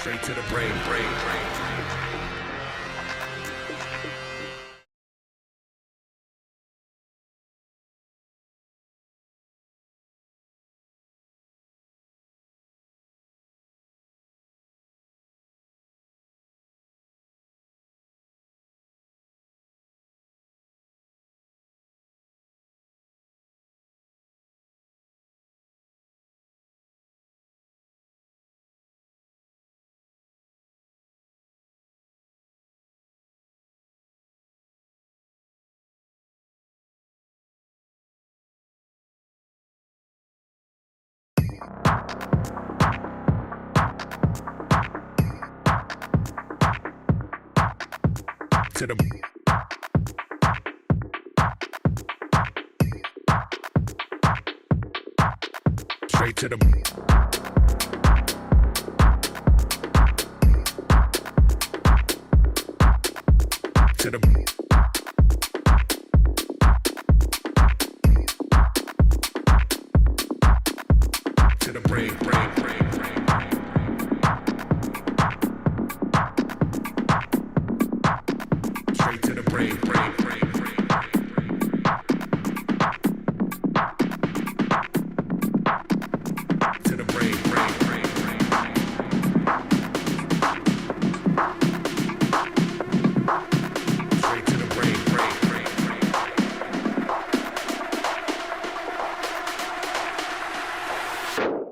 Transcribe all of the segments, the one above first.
Straight to the brain, brain, brain. To the straight to the to the to the brain, brain, brain, brain, brain. Straight to the brain, brain, brain, brain, to the brain, brain, brain, brain. Straight to the brain, brain, brain, brain.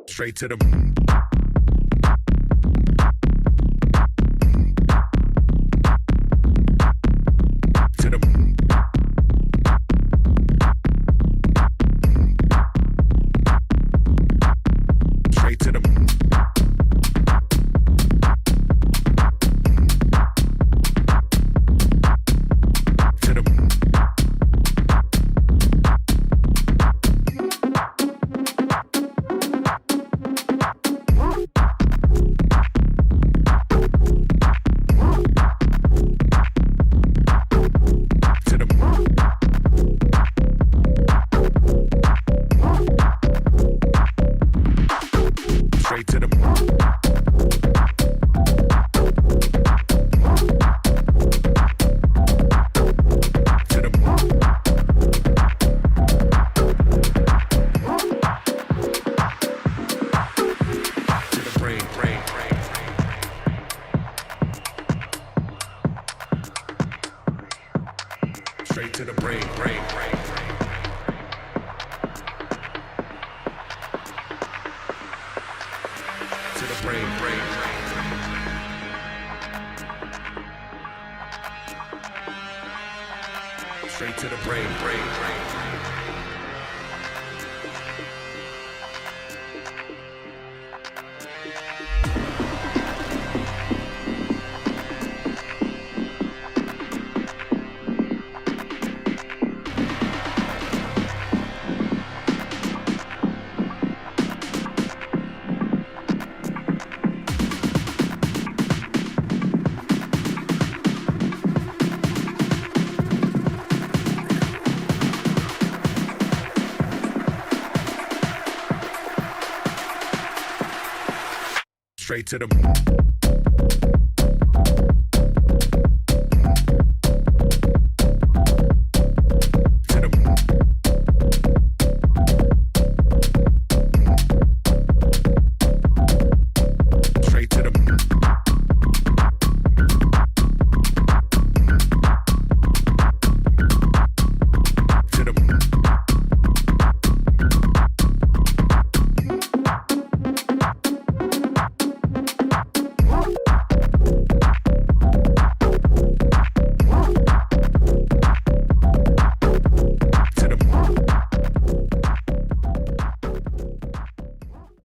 Straight to the to the straight to the to the to the straight to the to the to the brain, brain, brain, brain. Straight to the brain, brain, brain, brain. To the brain, brain, brain, brain. Straight to the brain, brain, brain, brain. Straight to the